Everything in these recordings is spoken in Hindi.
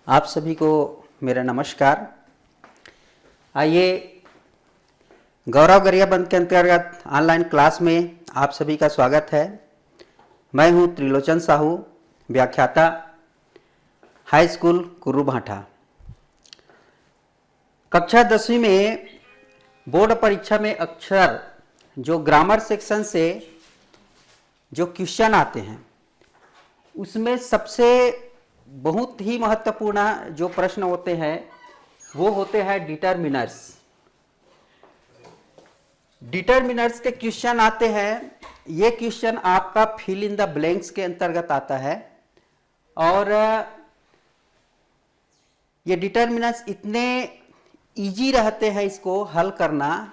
आप सभी को मेरा नमस्कार। आइए गौरव गरिया बंद के अंतर्गत ऑनलाइन क्लास में आप सभी का स्वागत है। मैं हूं त्रिलोचन साहू, व्याख्याता, हाई स्कूल कुर्रू भाठा। कक्षा 10वीं में बोर्ड परीक्षा में अक्सर जो ग्रामर सेक्शन से जो क्वेश्चन आते हैं उसमें सबसे बहुत ही महत्वपूर्ण जो प्रश्न होते हैं वो होते हैं डिटरमिनर्स। डिटरमिनर्स के क्वेश्चन आते हैं। ये क्वेश्चन आपका फिल इन द ब्लैंक्स के अंतर्गत आता है और ये डिटरमिनर्स इतने इजी रहते हैं इसको हल करना,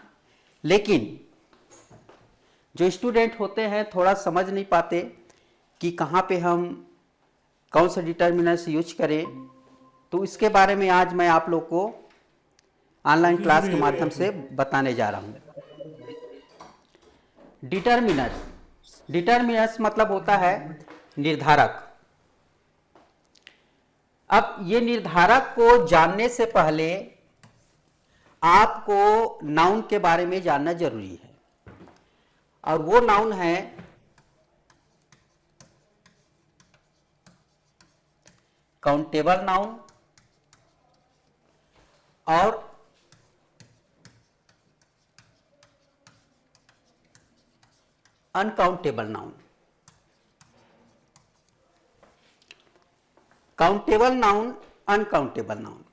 लेकिन जो स्टूडेंट होते हैं थोड़ा समझ नहीं पाते कि कहाँ पे हम कौन सा डिटरमिनर्स यूज करें। तो इसके बारे में आज मैं आप लोग को ऑनलाइन क्लास के माध्यम से बताने जा रहा हूँ। डिटरमिनर्स मतलब होता है निर्धारक। अब ये निर्धारक को जानने से पहले आपको नाउन के बारे में जानना जरूरी है, और वो नाउन है काउंटेबल नाउन और uncountable noun. Countable noun, uncountable noun.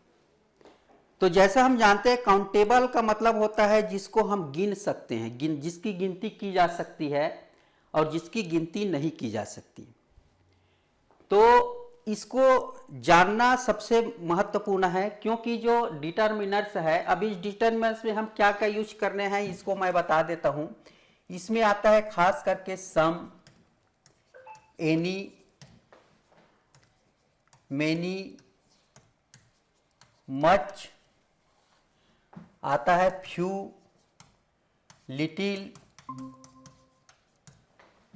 तो जैसा हम जानते हैं काउंटेबल का मतलब होता है जिसको हम गिन सकते हैं, जिसकी गिनती की जा सकती है और जिसकी गिनती नहीं की जा सकती। तो इसको जानना सबसे महत्वपूर्ण है, क्योंकि जो डिटरमिनर्स है, अब इस डिटरमिनर्स में हम क्या क्या यूज करने हैं इसको मैं बता देता हूं। इसमें आता है खास करके सम, एनी, मेनी, मच, आता है फ्यू, लिटिल,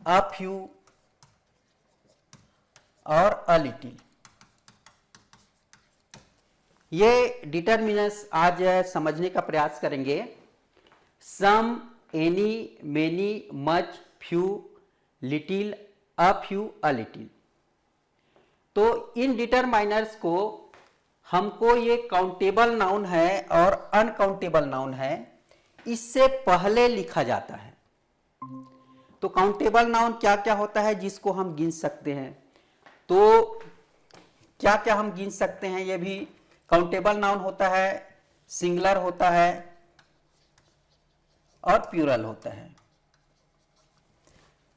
अ फ्यू और अ लिटिल। ये डिटरमिनर्स आज समझने का प्रयास करेंगे। Some, any, many, much, few, little, a few, a little. तो इन डिटरमाइनर्स को हमको, ये काउंटेबल नाउन है और अनकाउंटेबल नाउन है, इससे पहले लिखा जाता है। तो काउंटेबल नाउन क्या क्या होता है जिसको हम गिन सकते हैं। तो क्या क्या हम गिन सकते हैं, ये भी काउंटेबल नाउन होता है, सिंगुलर होता है और प्लूरल होता है।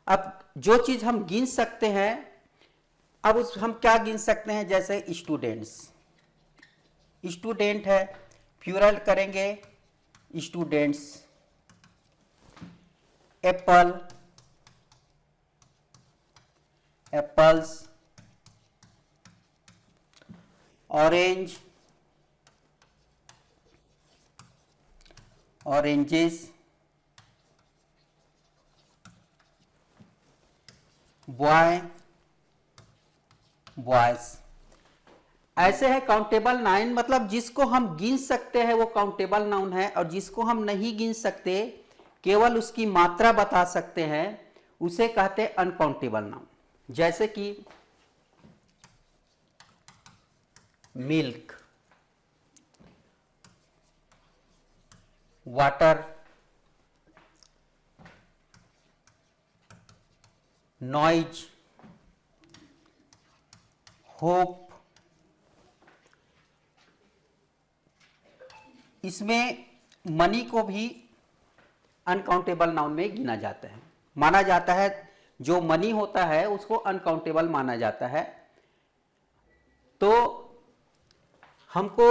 अब जो चीज हम गिन सकते हैं, अब उस हम क्या गिन सकते हैं, जैसे स्टूडेंट्स, स्टूडेंट है, प्लूरल करेंगे students. Apple, apples. Orange, oranges. Boy, boys. ऐसे है काउंटेबल नाउन, मतलब जिसको हम गिन सकते हैं वो काउंटेबल नाउन है, और जिसको हम नहीं गिन सकते, केवल उसकी मात्रा बता सकते हैं, उसे कहते हैं अनकाउंटेबल नाउन। जैसे कि मिल्क, वाटर, नॉइज, होप। इसमें मनी को भी अनकाउंटेबल नाउन में गिना जाता है, माना जाता है। जो मनी होता है उसको अनकाउंटेबल माना जाता है। तो हमको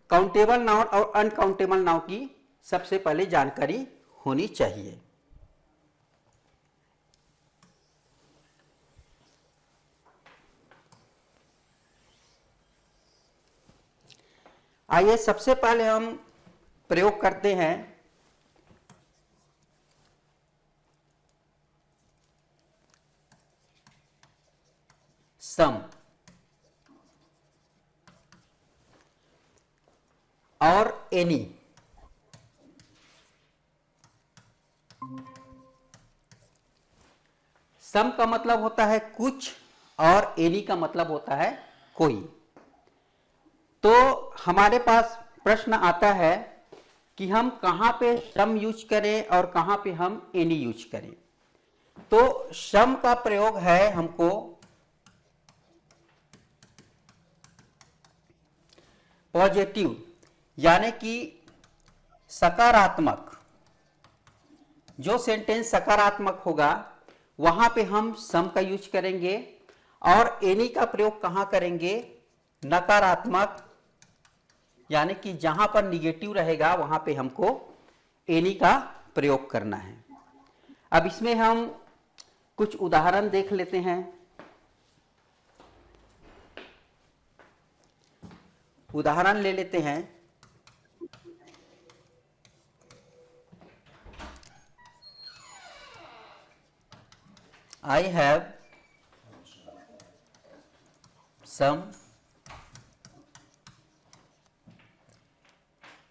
काउंटेबल नाउन और अनकाउंटेबल नाउन की सबसे पहले जानकारी होनी चाहिए। आइए सबसे पहले हम प्रयोग करते हैं सम। और एनी। सम का मतलब होता है कुछ और एनी का मतलब होता है कोई। तो हमारे पास प्रश्न आता है कि हम कहां पे सम यूज करें और कहां पे हम एनी यूज करें। तो सम का प्रयोग है हमको पॉजिटिव यानी कि सकारात्मक, जो सेंटेंस सकारात्मक होगा वहां पे हम सम का यूज करेंगे, और एनी का प्रयोग कहां करेंगे, नकारात्मक यानी कि जहां पर निगेटिव रहेगा वहां पे हमको एनी का प्रयोग करना है। अब इसमें हम कुछ उदाहरण देख लेते हैं। उदाहरण ले लेते हैं। I have some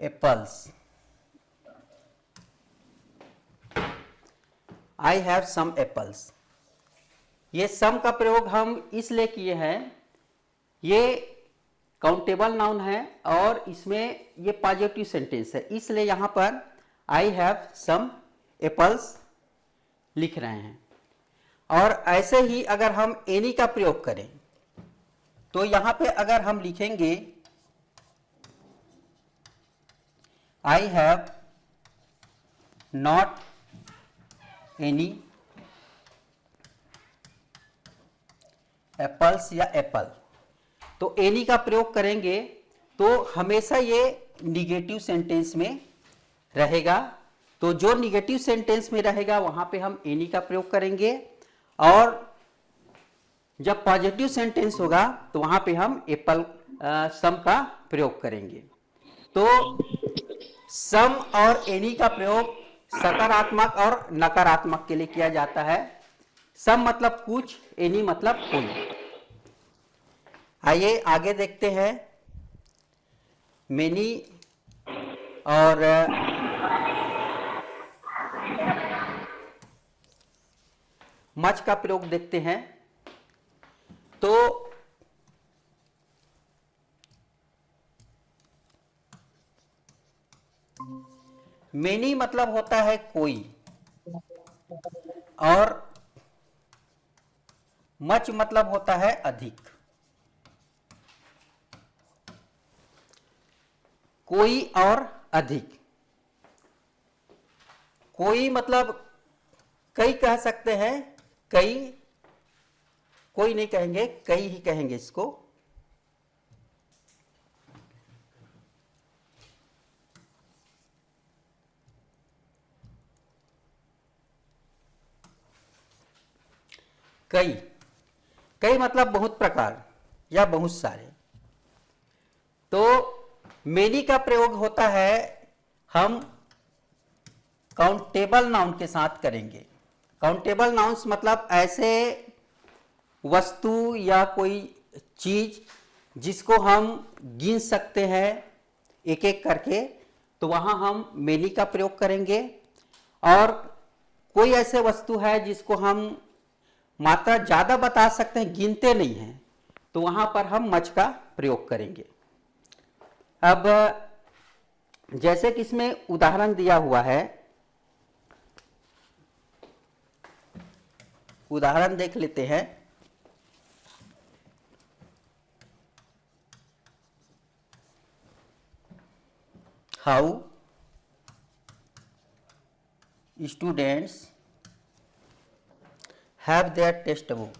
apples. I have some apples. ये सम का प्रयोग हम इसलिए किए हैं, ये काउंटेबल नाउन है और इसमें ये पॉजिटिव सेंटेंस है, इसलिए यहां पर I have some apples लिख रहे हैं। और ऐसे ही अगर हम एनी का प्रयोग करें तो यहां पे अगर हम लिखेंगे I have not any apples या एप्पल, तो एनी का प्रयोग करेंगे तो हमेशा ये निगेटिव सेंटेंस में रहेगा। तो जो निगेटिव सेंटेंस में रहेगा वहां पे हम एनी का प्रयोग करेंगे, और जब पॉजिटिव सेंटेंस होगा तो वहां पे हम एप्पल सम का प्रयोग करेंगे। तो सम और एनी का प्रयोग सकारात्मक और नकारात्मक के लिए किया जाता है। सम मतलब कुछ, एनी मतलब कोई। आइए आगे देखते हैं। मेनी और मच का प्रयोग देखते हैं। तो मेनी मतलब होता है कोई, और मच मतलब होता है अधिक। कोई और अधिक। कोई मतलब कई कह सकते हैं, कई, कोई नहीं कहेंगे, कई ही कहेंगे इसको। कई, कई मतलब बहुत प्रकार या बहुत सारे। तो मेनी का प्रयोग होता है हम काउंटेबल नाउन के साथ करेंगे। काउंटेबल नाउन्स मतलब ऐसे वस्तु या कोई चीज जिसको हम गिन सकते हैं एक एक करके, तो वहां हम मेनी का प्रयोग करेंगे। और कोई ऐसे वस्तु है जिसको हम मात्रा ज्यादा बता सकते हैं, गिनते नहीं हैं, तो वहां पर हम मच का प्रयोग करेंगे। अब जैसे कि इसमें उदाहरण दिया हुआ है, उदाहरण देख लेते हैं। How students have their text book.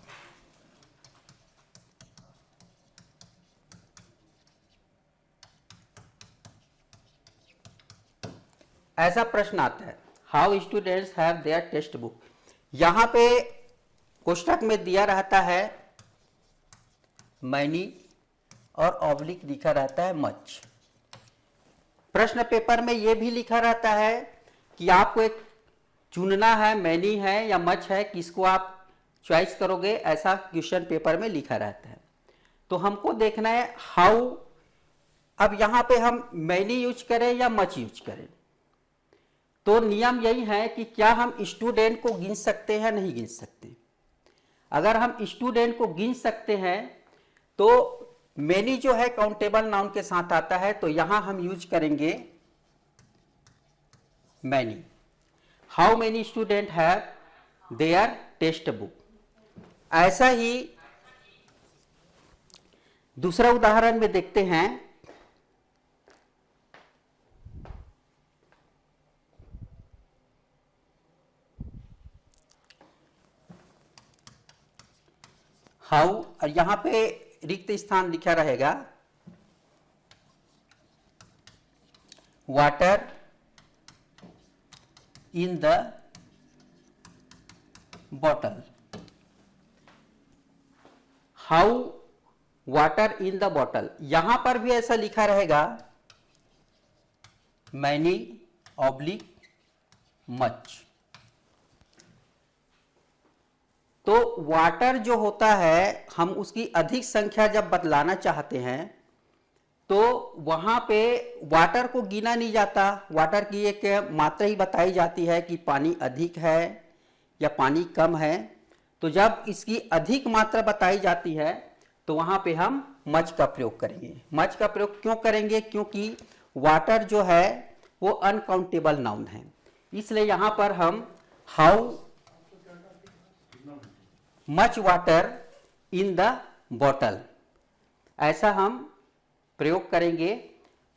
ऐसा प्रश्न आता है, how students have their text book. यहां पे कोष्टक में दिया रहता है मैनी और ऑब्लिक लिखा रहता है मच। प्रश्न पेपर में यह भी लिखा रहता है कि आपको एक चुनना है, मैनी है या मच है, किसको आप चॉइस करोगे, ऐसा क्वेश्चन पेपर में लिखा रहता है। तो हमको देखना है हाउ अब यहां पे हम मैनी यूज करें या मच यूज करें, तो नियम यही है कि क्या हम स्टूडेंट को गिन सकते हैं, नहीं गिन सकते। अगर हम स्टूडेंट को गिन सकते हैं तो मैनी जो है काउंटेबल नाउन के साथ आता है, तो यहां हम यूज करेंगे many. How many student have their text book. ऐसा ही दूसरा उदाहरण में देखते हैं। हाउ, और यहां पे रिक्त स्थान लिखा रहेगा water in the bottle. How water in the bottle, यहां पर भी ऐसा लिखा रहेगा मैनी ऑब्लिक मच। तो वाटर जो होता है, हम उसकी अधिक संख्या जब बतलाना चाहते हैं तो वहां पे वाटर को गिना नहीं जाता, वाटर की एक मात्रा ही बताई जाती है कि पानी अधिक है या पानी कम है। तो जब इसकी अधिक मात्रा बताई जाती है तो वहां पे हम मच का प्रयोग करेंगे। मच का प्रयोग क्यों करेंगे? क्योंकि वाटर जो है वो अनकाउंटेबल नाउन है, इसलिए यहां पर हम how much water in the bottle ऐसा हम प्रयोग करेंगे।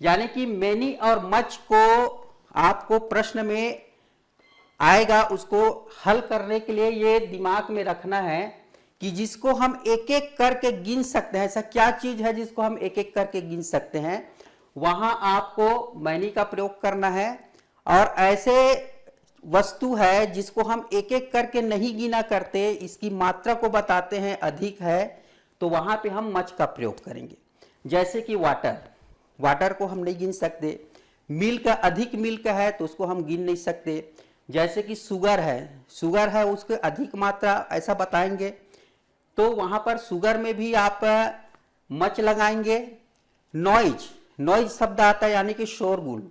यानी कि मैनी और मच को आपको प्रश्न में आएगा, उसको हल करने के लिए ये दिमाग में रखना है कि जिसको हम एक एक करके गिन सकते हैं, ऐसा क्या चीज है जिसको हम एक एक करके गिन सकते हैं, वहां आपको मैनी का प्रयोग करना है। और ऐसे वस्तु है जिसको हम एक एक करके नहीं गिना करते, इसकी मात्रा को बताते हैं अधिक है, तो वहां पे हम मच का प्रयोग करेंगे। जैसे कि वाटर, वाटर को हम नहीं गिन सकते। मिल्क, अधिक मिल्क है तो उसको हम गिन नहीं सकते। जैसे कि शुगर है, शुगर है उसके अधिक मात्रा ऐसा बताएंगे, तो वहां पर शुगर में भी आप मच लगाएंगे। नॉइज, नॉइज शब्द आता है यानी कि शोरगुल,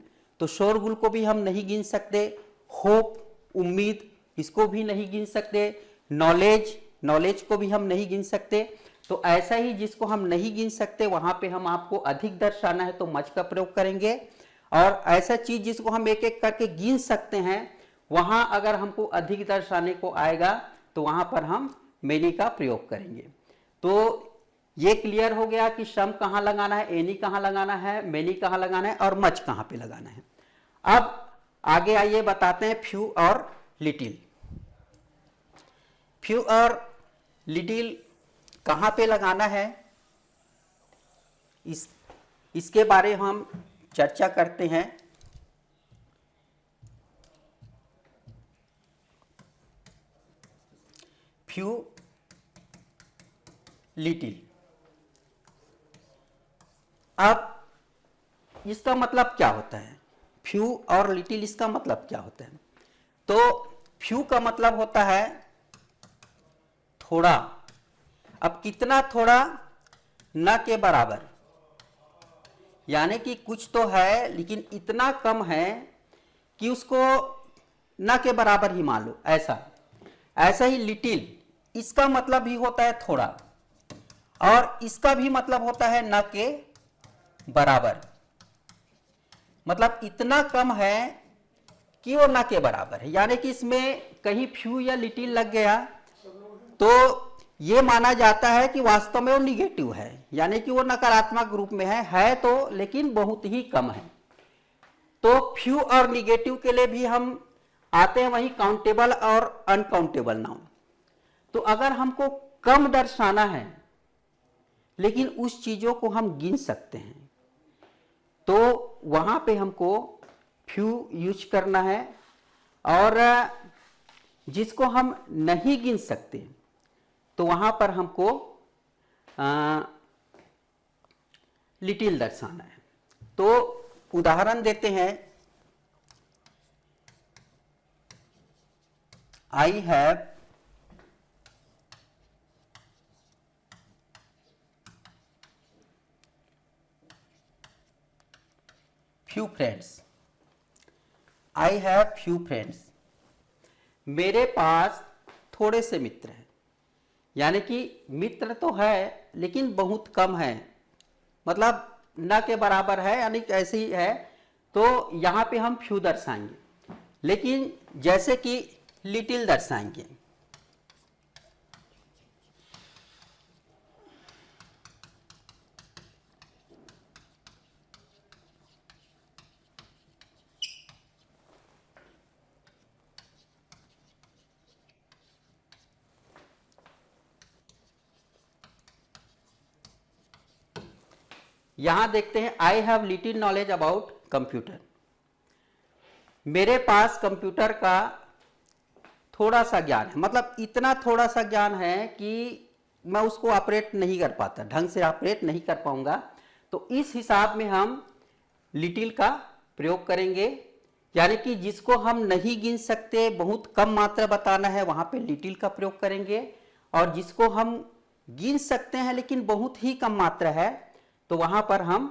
तो शोरगुल को भी हम नहीं गिन सकते। होप, उम्मीद, इसको भी नहीं गिन सकते। नॉलेज, नॉलेज को भी हम नहीं गिन सकते। तो ऐसा ही जिसको हम नहीं गिन सकते वहां पे हम आपको अधिक दर्शाना है तो मच का प्रयोग करेंगे। और ऐसा चीज जिसको हम एक एक करके गिन सकते हैं, वहां अगर हमको अधिक दर्शाने को आएगा तो वहां पर हम मैनी का प्रयोग करेंगे। तो ये क्लियर हो गया कि सम कहां लगाना है, एनी कहां लगाना है, मैनी कहां लगाना है और मच कहां पे लगाना है। अब आगे आइए बताते हैं फ्यू और लिटिल। फ्यू और लिटिल कहां पे लगाना है, इसके बारे में हम चर्चा करते हैं। Few, little. अब इसका मतलब क्या होता है? फ्यू और लिटिल इसका मतलब क्या होता है? तो फ्यू का मतलब होता है थोड़ा। अब कितना थोड़ा? न के बराबर, यानी कि कुछ तो है लेकिन इतना कम है कि उसको न के बराबर ही मान लो, ऐसा। ऐसा ही लिटिल, इसका मतलब ही होता है थोड़ा, और इसका भी मतलब होता है न के बराबर। मतलब इतना कम है कि वो न के बराबर है, यानी कि इसमें कहीं फ्यू या लिटिल लग गया तो ये माना जाता है कि वास्तव में वो निगेटिव है, यानी कि वो नकारात्मक रूप में है तो लेकिन बहुत ही कम है। तो फ्यू और निगेटिव के लिए भी हम आते हैं वहीं काउंटेबल और अनकाउंटेबल नाउन। तो अगर हमको कम दर्शाना है लेकिन उस चीजों को हम गिन सकते हैं, तो वहां पे हमको फ्यू यूज करना है। और जिसको हम नहीं गिन सकते तो वहां पर हमको लिटिल दर्शाना है। तो उदाहरण देते हैं। I have few friends, I have few friends, मेरे पास थोड़े से मित्र हैं। यानी कि मित्र तो है लेकिन बहुत कम है, मतलब न के बराबर है, यानी कि ऐसे ही है। तो यहाँ पे हम फ्यू दर्शाएंगे, लेकिन जैसे कि लिटिल दर्शाएंगे। यहां देखते हैं, I have little knowledge about computer, मेरे पास कंप्यूटर का थोड़ा सा ज्ञान है, मतलब इतना थोड़ा सा ज्ञान है कि मैं उसको ऑपरेट नहीं कर पाता, ढंग से ऑपरेट नहीं कर पाऊंगा। तो इस हिसाब में हम लिटिल का प्रयोग करेंगे, यानी कि जिसको हम नहीं गिन सकते, बहुत कम मात्रा बताना है, वहां पे लिटिल का प्रयोग करेंगे। और जिसको हम गिन सकते हैं लेकिन बहुत ही कम मात्रा है, तो वहां पर हम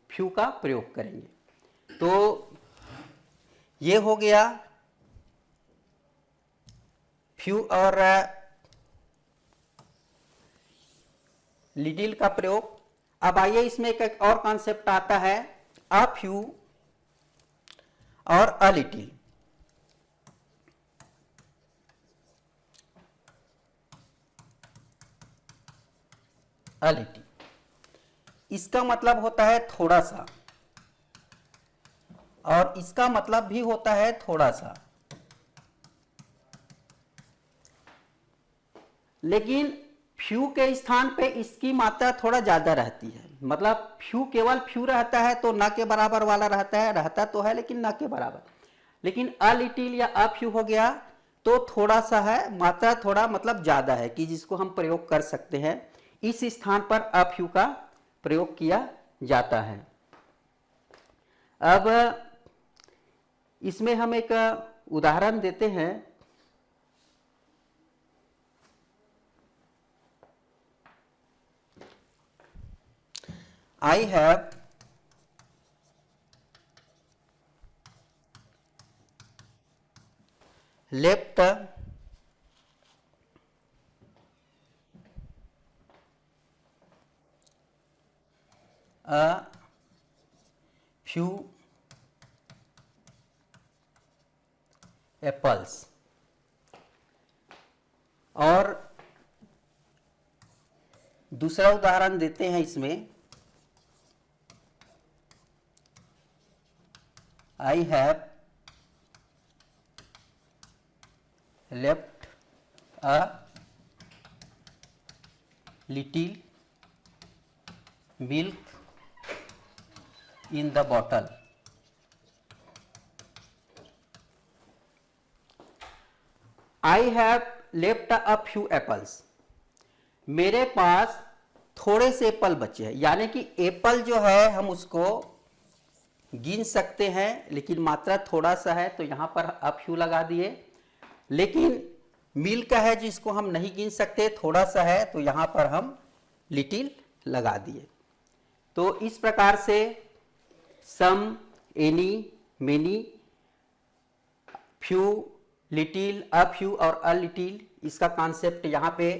फ्यू का प्रयोग करेंगे। तो ये हो गया फ्यू और लिटिल का प्रयोग। अब आइए इसमें एक और कॉन्सेप्ट आता है, अ फ्यू और अ लिटिल। अ लिटिल इसका मतलब होता है थोड़ा सा, और इसका मतलब भी होता है थोड़ा सा। लेकिन फ्यू के स्थान पे इसकी मात्रा थोड़ा ज्यादा रहती है, मतलब फ्यू केवल फ्यू रहता है तो न के बराबर वाला रहता है, रहता तो है लेकिन न के बराबर। लेकिन अ लिटिल या अ फ्यू हो गया तो थोड़ा सा है, मात्रा थोड़ा मतलब ज्यादा है, कि जिसको हम प्रयोग कर सकते हैं। इस स्थान पर अ फ्यू का प्रयोग किया जाता है। अब इसमें हम एक उदाहरण देते हैं। I have left a few apples। और दूसरा उदाहरण देते हैं इसमें, I have left a little milk in the bottle। I have left a few apples। मेरे पास थोड़े से एप्पल बचे हैं, यानी कि एप्पल जो है हम उसको गिन सकते हैं लेकिन मात्रा थोड़ा सा है, तो यहां पर अ फ्यू लगा दिए। लेकिन मिल्क है जिसको हम नहीं गिन सकते, थोड़ा सा है, तो यहां पर हम लिटिल लगा दिए। तो इस प्रकार से some, any, many, few, little, a few और अ लिटिल, इसका कॉन्सेप्ट यहां पे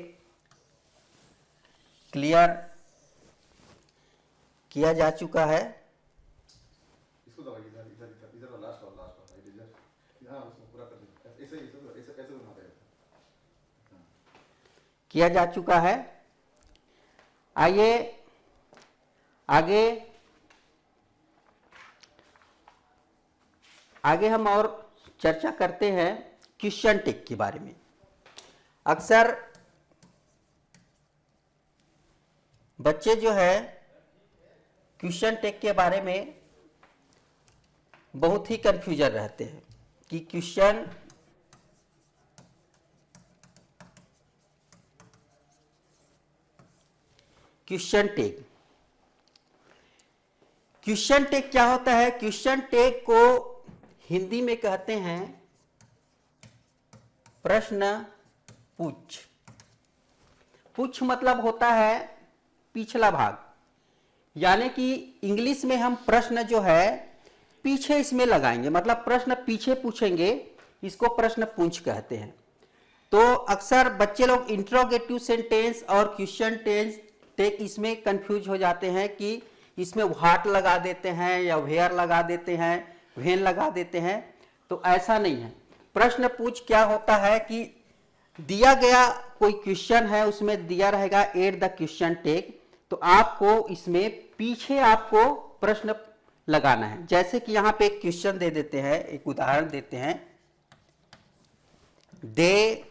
क्लियर किया जा चुका है। इसको दबाइए, इधर इधर इधर इधर लास्ट वाला इधर, हाँ उसको पूरा कर दीजिए, ऐसे ऐसे ऐसे ऐसे बनाते हैं। किया जा चुका है। आइए आगे हम और चर्चा करते हैं क्वेश्चन टेक के बारे में। अक्सर बच्चे जो है क्वेश्चन टेक के बारे में बहुत ही कंफ्यूजन रहते हैं कि क्वेश्चन टेक क्या होता है। क्वेश्चन टेक को हिंदी में कहते हैं प्रश्न पूछ। पूछ मतलब होता है पिछला भाग, यानी कि इंग्लिश में हम प्रश्न जो है पीछे इसमें लगाएंगे, मतलब प्रश्न पीछे पूछेंगे, इसको प्रश्न पूंछ कहते हैं। तो अक्सर बच्चे लोग इंट्रोगेटिव सेंटेंस और क्वेश्चन टेंस टेक इसमें कंफ्यूज हो जाते हैं कि इसमें व्हाट लगा देते हैं या वेयर लगा देते हैं, व्हेन लगा देते हैं। तो ऐसा नहीं है। प्रश्न पूछ क्या होता है कि दिया गया कोई क्वेश्चन है, उसमें दिया रहेगा एट द क्वेश्चन टेक, तो आपको इसमें पीछे आपको प्रश्न लगाना है। जैसे कि यहां पे एक क्वेश्चन दे देते हैं, एक उदाहरण देते हैं, दे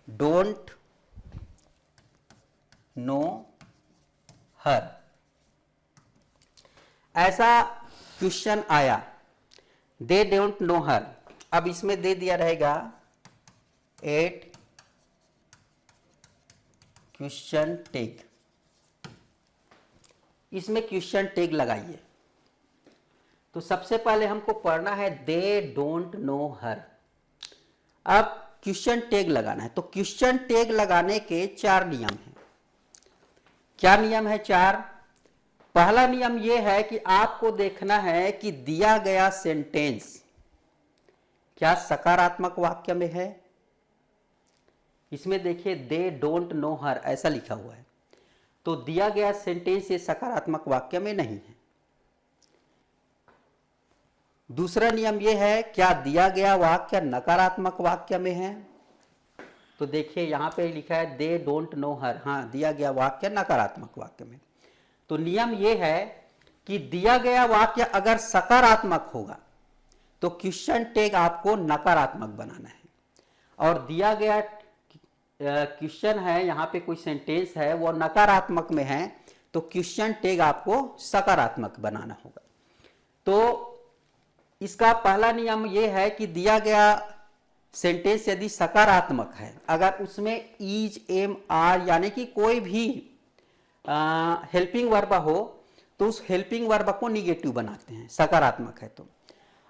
डोंट नो हर, ऐसा क्वेश्चन आया, दे डोंट नो हर। अब इसमें दे दिया रहेगा एट क्वेश्चन टैग, इसमें क्वेश्चन टैग लगाइए। तो सबसे पहले हमको पढ़ना है दे डोंट नो हर। अब क्वेश्चन टैग लगाना है। तो क्वेश्चन टैग लगाने के 4 नियम हैं। क्या नियम है? 4। पहला नियम यह है कि आपको देखना है कि दिया गया सेंटेंस क्या सकारात्मक वाक्य में है। इसमें देखिए दे डोंट नो हर ऐसा लिखा हुआ है, तो दिया गया सेंटेंस ये सकारात्मक वाक्य में नहीं है। दूसरा नियम यह है, क्या दिया गया वाक्य नकारात्मक वाक्य में है। तो देखिए यहां पे लिखा है दे डोंट नो हर, हाँ दिया गया वाक्य नकारात्मक वाक्य में। तो नियम यह है कि दिया गया वाक्य अगर सकारात्मक होगा तो क्वेश्चन टैग आपको नकारात्मक बनाना है, और दिया गया क्वेश्चन है, यहां पे कोई सेंटेंस है वो नकारात्मक में है, तो क्वेश्चन टैग आपको सकारात्मक बनाना होगा। तो इसका पहला नियम यह है कि दिया गया सेंटेंस यदि सकारात्मक है, अगर उसमें इज, एम, आर यानी कि कोई भी हेल्पिंग वर्ब हो, तो उस हेल्पिंग वर्ब को निगेटिव बनाते हैं, सकारात्मक है तो।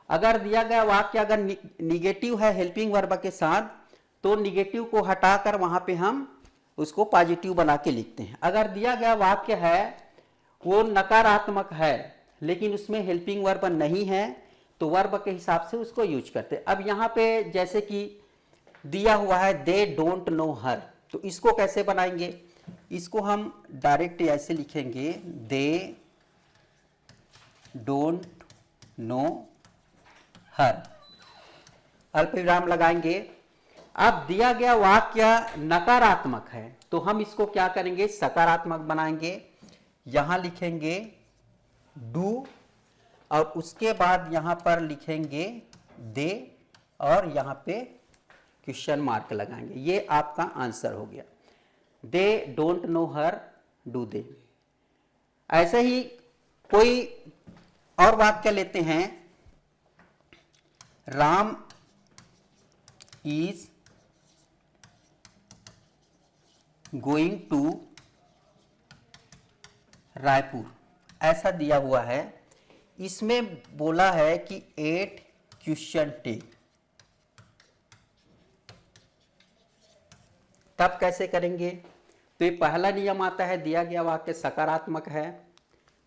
अगर दिया गया वाक्य अगर निगेटिव है हेल्पिंग वर्ब के साथ, तो निगेटिव को हटाकर वहां पे हम उसको पॉजिटिव बना के लिखते हैं। अगर दिया गया वाक्य है वो नकारात्मक है लेकिन उसमें हेल्पिंग वर्ब नहीं है, तो वर्ब के हिसाब से उसको यूज करते हैं। अब यहाँ पे जैसे कि दिया हुआ है दे डोंट नो हर, तो इसको कैसे बनाएंगे? इसको हम डायरेक्ट ऐसे लिखेंगे दे डोंट नो हर, अल्पविराम लगाएंगे। अब दिया गया वाक्य नकारात्मक है तो हम इसको क्या करेंगे? सकारात्मक बनाएंगे। यहां लिखेंगे डू और उसके बाद यहां पर लिखेंगे दे और यहां पे क्वेश्चन मार्क लगाएंगे। ये आपका आंसर हो गया, they don't know her, do they. ऐसे ही कोई और वाक्य लेते हैं, Ram is going to Raipur, ऐसा दिया हुआ है। इसमें बोला है कि 8 क्वेश्चन टैग। तब कैसे करेंगे? तो ये पहला नियम आता है, दिया गया वाक्य सकारात्मक है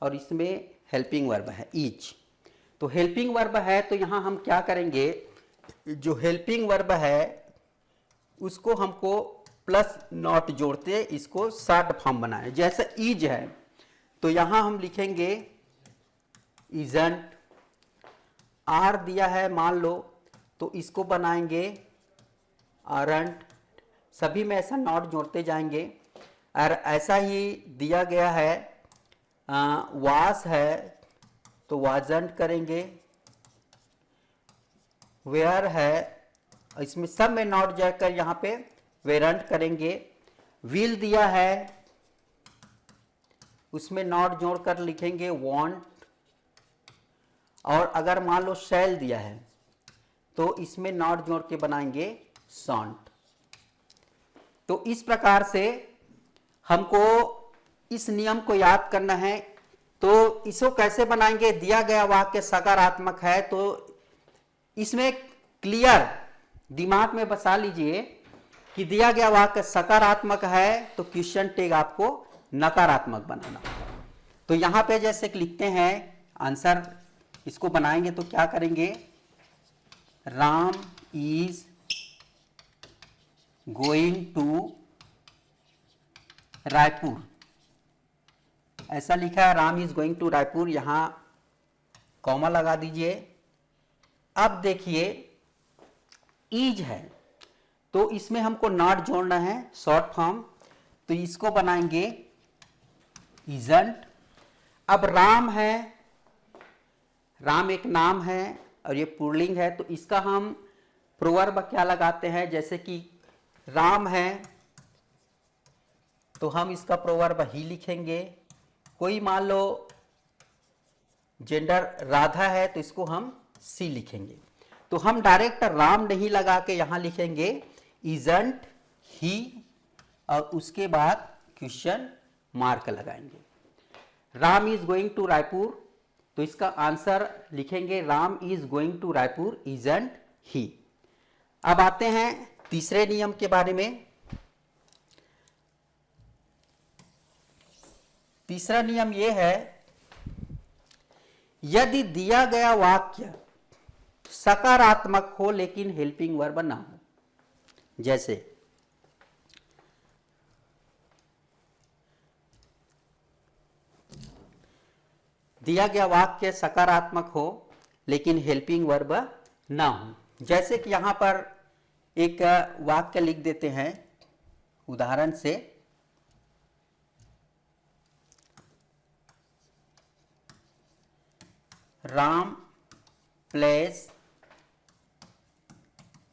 और इसमें हेल्पिंग वर्ब है इज। तो हेल्पिंग वर्ब है तो यहां हम क्या करेंगे? जो हेल्पिंग वर्ब है उसको हमको प्लस नॉट जोड़ते इसको शॉर्ट फॉर्म बनाए। जैसे इज है तो यहां हम लिखेंगे इजंट। आर दिया है मान लो तो इसको बनाएंगे आरंट। सभी में ऐसा नॉट जोड़ते जाएंगे। और ऐसा ही दिया गया है वास है तो वाजंट करेंगे। वेयर है इसमें सब में नॉट जाकर यहाँ पे वेरंट करेंगे। विल दिया है उसमें नॉट जोड़कर लिखेंगे वांट। और अगर मान लो शैल दिया है तो इसमें नॉट जोड़ के बनाएंगे सॉन्ट। तो इस प्रकार से हमको इस नियम को याद करना है। तो इसको कैसे बनाएंगे? दिया गया वाक्य सकारात्मक है तो इसमें क्लियर दिमाग में बसा लीजिए कि दिया गया वाक्य सकारात्मक है तो क्वेश्चन टैग आपको नकारात्मक बनाना होगा। तो यहां पे जैसे कि लिखते हैं आंसर, इसको बनाएंगे तो क्या करेंगे, Ram is going to Raipur, ऐसा लिखा है, Ram is going to Raipur, यहां कॉमा लगा दीजिए। अब देखिए इज है तो इसमें हमको नॉट जोड़ना है, शॉर्ट फॉर्म, तो इसको बनाएंगे इजंट। अब राम है, राम एक नाम है और ये पुल्लिंग है, तो इसका हम प्रोवर्ब क्या लगाते हैं, जैसे कि राम है तो हम इसका प्रोवर्ब ही लिखेंगे। कोई मान लो जेंडर राधा है तो इसको हम सी लिखेंगे। तो हम डायरेक्ट राम नहीं लगा के यहां लिखेंगे इजंट ही और उसके बाद क्वेश्चन मार्क लगाएंगे। Ram is going to Raipur, तो इसका आंसर लिखेंगे Ram is going to Raipur isn't he. अब आते हैं तीसरे नियम के बारे में। तीसरा नियम यह है, यदि दिया गया वाक्य सकारात्मक हो लेकिन हेल्पिंग वर्ब ना हो, जैसे दिया गया वाक्य सकारात्मक हो लेकिन हेल्पिंग वर्ब ना हो, जैसे कि यहां पर एक वाक्य लिख देते हैं उदाहरण से, राम प्लेस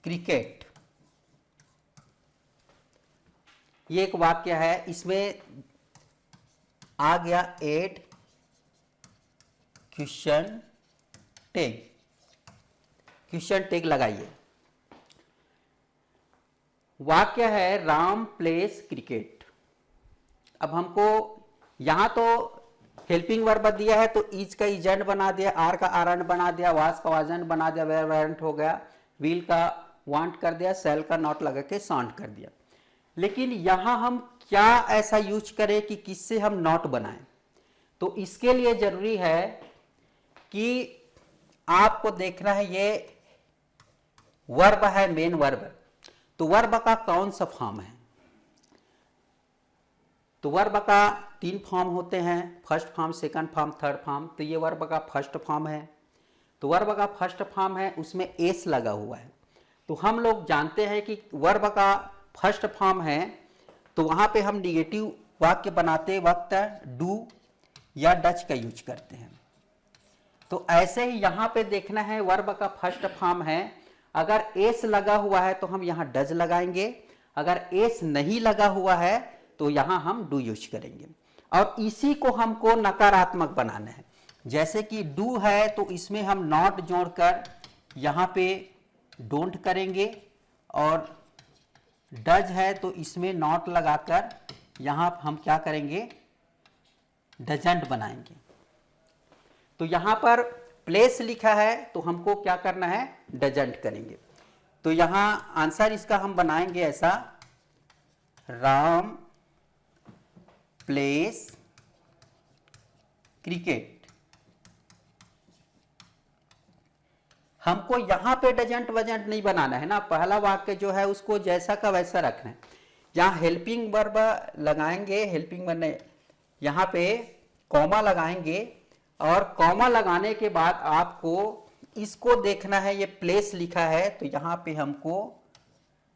क्रिकेट, ये एक वाक्य है, इसमें आ गया add question tag, question tag लगाइए। वाक्य है राम प्लेस क्रिकेट। अब हमको यहां तो हेल्पिंग वर्ब दिया है तो इज का इजेंट बना दिया, आर का आरंट बना दिया, वास का वाजंट बना दिया, वेर वेरेंट हो गया, विल का वांट कर दिया, सेल का नॉट लगा के सांट कर दिया। लेकिन यहां हम क्या ऐसा यूज करें कि किससे हम नॉट बनाएं, तो इसके लिए जरूरी है कि आपको देखना है ये वर्ब है मेन वर्ब, तो वर्ब का कौन सा फॉर्म है। तो वर्ब का 3 फॉर्म होते हैं, first form, second form, third form. तो ये वर्ब का फर्स्ट फॉर्म है, तो वर्ब का फर्स्ट फॉर्म है, उसमें एस लगा हुआ है। तो हम लोग जानते हैं कि वर्ब का फर्स्ट फॉर्म है तो वहां पे हम निगेटिव वाक्य बनाते वक्त डू या डच का यूज करते हैं। तो ऐसे ही यहां पे देखना है, वर्ब का फर्स्ट फॉर्म है, अगर एस लगा हुआ है तो हम यहां डज लगाएंगे, अगर एस नहीं लगा हुआ है तो यहां हम डू यूज करेंगे। और इसी को हमको नकारात्मक बनाना है, जैसे कि डू है तो इसमें हम नॉट जोड़कर यहां पे डोंट करेंगे, और डज है तो इसमें नॉट लगाकर यहां हम क्या करेंगे, डजंट बनाएंगे। तो यहां पर प्लेस लिखा है तो हमको क्या करना है, डजंट करेंगे। तो यहां आंसर इसका हम बनाएंगे ऐसा, राम प्लेस क्रिकेट। हमको यहां पे डजंट वजंट नहीं बनाना है ना, पहला वाक्य जो है उसको जैसा का वैसा रखना है। यहां हेल्पिंग वर्ब लगाएंगे, हेल्पिंग वर्ब यहां पे कॉमा लगाएंगे, और कॉमा लगाने के बाद आपको इसको देखना है, ये प्लेस लिखा है तो यहां पे हमको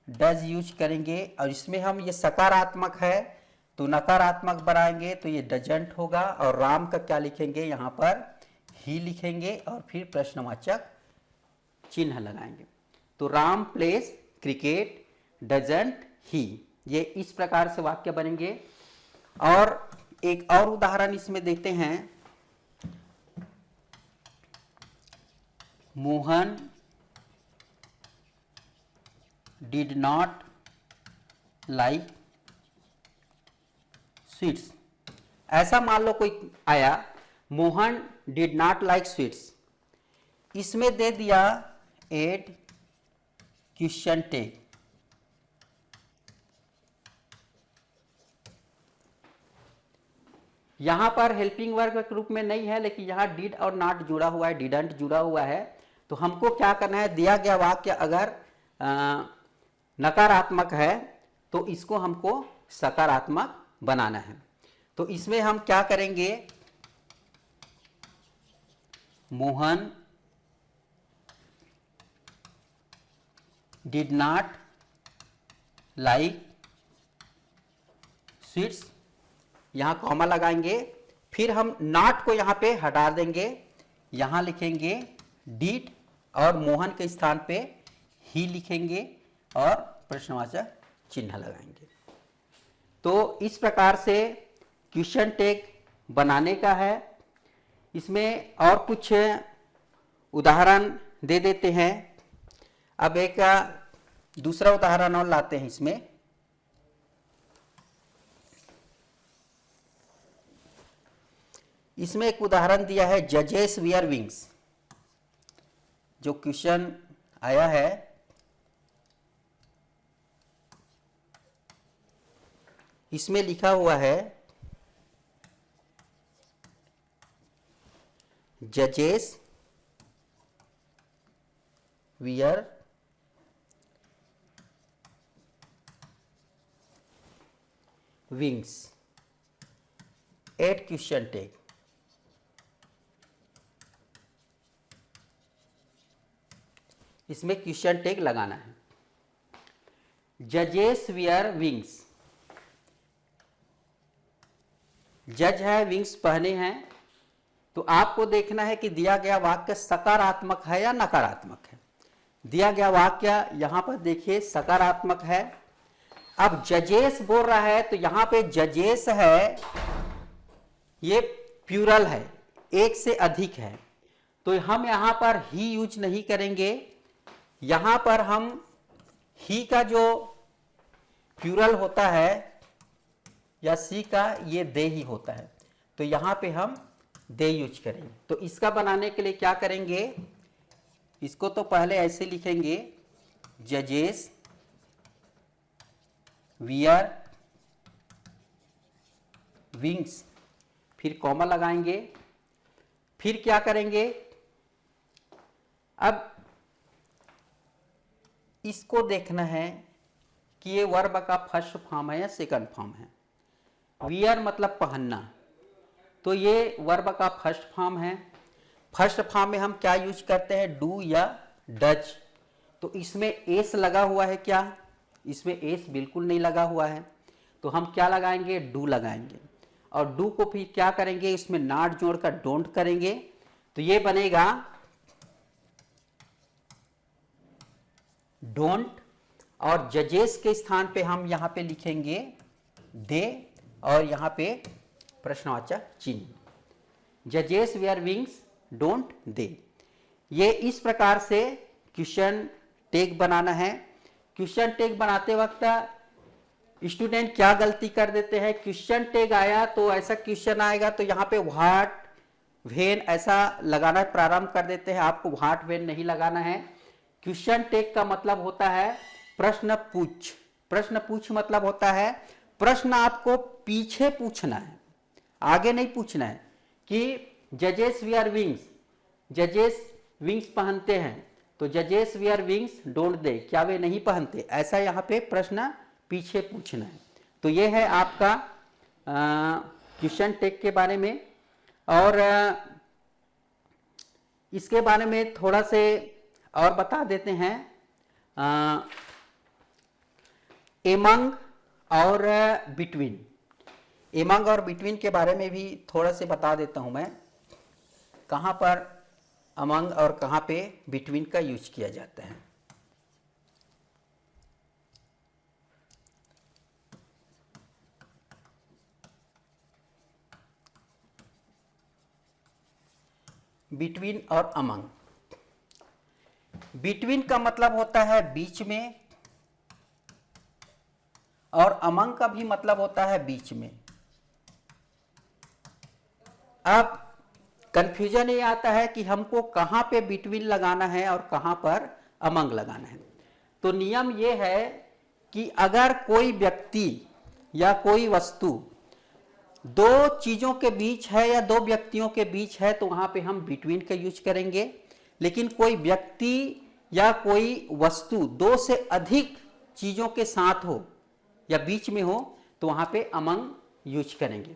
डज यूज करेंगे, और इसमें हम ये सकारात्मक है तो नकारात्मक बनाएंगे तो ये डजंट होगा, और राम का क्या लिखेंगे, यहां पर ही लिखेंगे और फिर प्रश्नवाचक चिन्ह लगाएंगे। तो राम प्लेस क्रिकेट डजंट ही, ये इस प्रकार से वाक्य बनेंगे। और एक और उदाहरण इसमें देते हैं, Mohan did not like sweets. ऐसा मान लो कोई आया, Mohan did not like sweets, इसमें दे दिया एड क्वेश्चन टैग। यहां पर हेल्पिंग वर्ब के रूप में नहीं है, लेकिन यहां डिड और नॉट जुड़ा हुआ है, डिडंट जुड़ा हुआ है। तो हमको क्या करना है, दिया गया वाक्य अगर नकारात्मक है तो इसको हमको सकारात्मक बनाना है। तो इसमें हम क्या करेंगे, Mohan did not like sweets, यहां कॉमा लगाएंगे, फिर हम नॉट को यहां पे हटा देंगे, यहां लिखेंगे डिड और मोहन के स्थान पे ही लिखेंगे और प्रश्नवाचक चिन्ह लगाएंगे। तो इस प्रकार से क्वेश्चन टैग बनाने का है। इसमें और कुछ उदाहरण दे देते हैं। अब एक दूसरा उदाहरण और लाते हैं। इसमें एक उदाहरण दिया है, जजेस वियर विंग्स। जो क्वेश्चन आया है, इसमें लिखा हुआ है जजेस wear wings at question tag. इसमें क्वेश्चन टैग लगाना है। जजेस वियर विंग्स, जज है, विंग्स पहने हैं। तो आपको देखना है कि दिया गया वाक्य सकारात्मक है या नकारात्मक है। दिया गया वाक्य यहां पर देखिए सकारात्मक है। अब जजेस बोल रहा है तो यहां पे जजेस है, ये प्लूरल है, एक से अधिक है, तो हम यहां पर ही यूज नहीं करेंगे। यहां पर हम ही का जो प्लूरल होता है या सी का, ये दे ही होता है, तो यहां पे हम दे यूज करेंगे। तो इसका बनाने के लिए क्या करेंगे, इसको तो पहले ऐसे लिखेंगे, जजेस वियर विंग्स, फिर कॉमा लगाएंगे, फिर क्या करेंगे, अब इसको देखना है कि ये वर्ब का फर्स्ट फॉर्म है या सेकंड फॉर्म है। वियर मतलब पहनना, तो ये वर्ब का फर्स्ट फॉर्म है। फर्स्ट फॉर्म में हम क्या यूज करते हैं, डू या डज। तो इसमें एस लगा हुआ है क्या, इसमें एस बिल्कुल नहीं लगा हुआ है, तो हम क्या लगाएंगे, डू लगाएंगे। और डू को फिर क्या करेंगे, इसमें नॉट जोड़कर डोंट करेंगे, तो ये बनेगा डोंट। और जजेस के स्थान पे हम यहां पे लिखेंगे दे और यहां पे प्रश्नवाचक चिन्ह। जजेस वेयर विंग्स डोंट दे। ये इस प्रकार से क्वेश्चन टैग बनाना है। क्वेश्चन टैग बनाते वक्त स्टूडेंट क्या गलती कर देते हैं, क्वेश्चन टैग आया तो ऐसा क्वेश्चन आएगा तो यहाँ पे व्हाट व्हेन ऐसा लगाना प्रारंभ कर देते हैं। आपको व्हाट व्हेन नहीं लगाना है। क्वेश्चन टैग का मतलब होता है प्रश्न पूछ। प्रश्न पूछ मतलब होता है प्रश्न आपको पीछे पूछना है, आगे नहीं पूछना है कि जजेस वियर विंग्स, जजेस विंग्स पहनते हैं, तो जजेस वियर विंग्स डोंट दे, क्या वे नहीं पहनते, ऐसा यहाँ पे प्रश्न पीछे पूछना है। तो ये है आपका क्वेश्चन टैग के बारे में। और इसके बारे में थोड़ा से और बता देते हैं। एमंग और बिटवीन, एमंग और बिटवीन के बारे में भी थोड़ा से बता देता हूं मैं, कहां पर अमंग और कहां पे बिटवीन का यूज किया जाता है। बिटवीन और अमंग। बिटवीन का मतलब होता है बीच में, और अमंग का भी मतलब होता है बीच में। अब कंफ्यूजन ये आता है कि हमको कहां पे बिटवीन लगाना है और कहां पर अमंग लगाना है। तो नियम ये है कि अगर कोई व्यक्ति या कोई वस्तु दो चीजों के बीच है या दो व्यक्तियों के बीच है तो वहां पे हम बिटवीन का यूज करेंगे। लेकिन कोई व्यक्ति या कोई वस्तु दो से अधिक चीजों के साथ हो या बीच में हो तो वहां पे अमंग यूज करेंगे।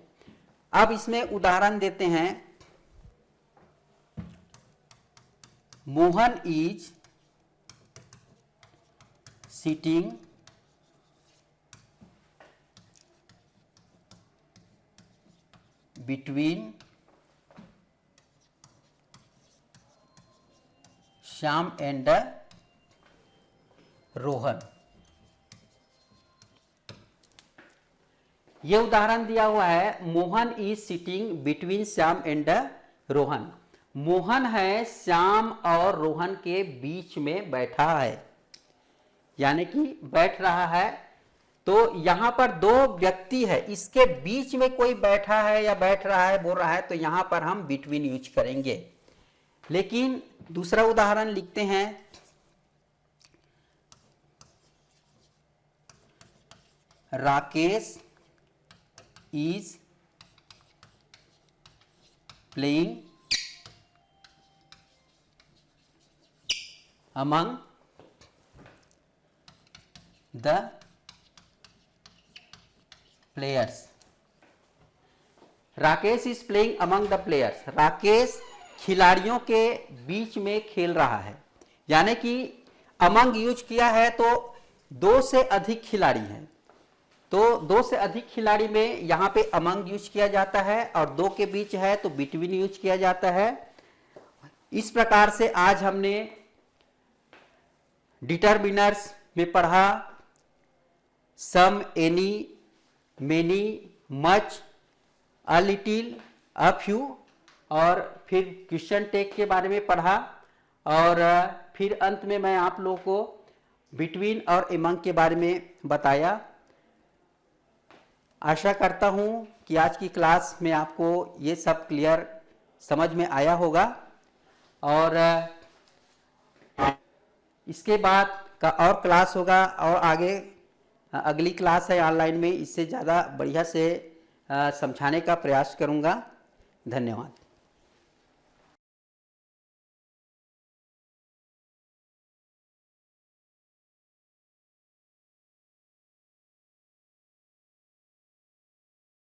अब इसमें उदाहरण देते हैं, Mohan is sitting between Shyam and Rohan. यह उदाहरण दिया हुआ है, Mohan is sitting between Shyam and Rohan. Mohan है श्याम और रोहन के बीच में बैठा है, यानी कि बैठ रहा है। तो यहां पर दो व्यक्ति है, इसके बीच में कोई बैठा है या बैठ रहा है, बोल रहा है, तो यहां पर हम बिटवीन यूज करेंगे। लेकिन दूसरा उदाहरण लिखते हैं, Rakesh is playing among the players. Rakesh is playing among the players. Rakesh खिलाड़ियों के बीच में खेल रहा है, यानी कि अमंग यूज किया है तो दो से अधिक खिलाड़ी हैं, तो दो से अधिक खिलाड़ी में यहां पे अमंग यूज किया जाता है, और दो के बीच है तो बिटवीन यूज किया जाता है। इस प्रकार से आज हमने डिटरमिनर्स में पढ़ा some, any, many, much, a little, a few, और फिर क्वेश्चन टैग के बारे में पढ़ा, और फिर अंत में मैं आप लोगों को बिटवीन और अमंग के बारे में बताया। आशा करता हूं कि आज की क्लास में आपको ये सब क्लियर समझ में आया होगा, और इसके बाद का और क्लास होगा, और आगे अगली क्लास है ऑनलाइन में, इससे ज़्यादा बढ़िया से समझाने का प्रयास करूंगा। धन्यवाद।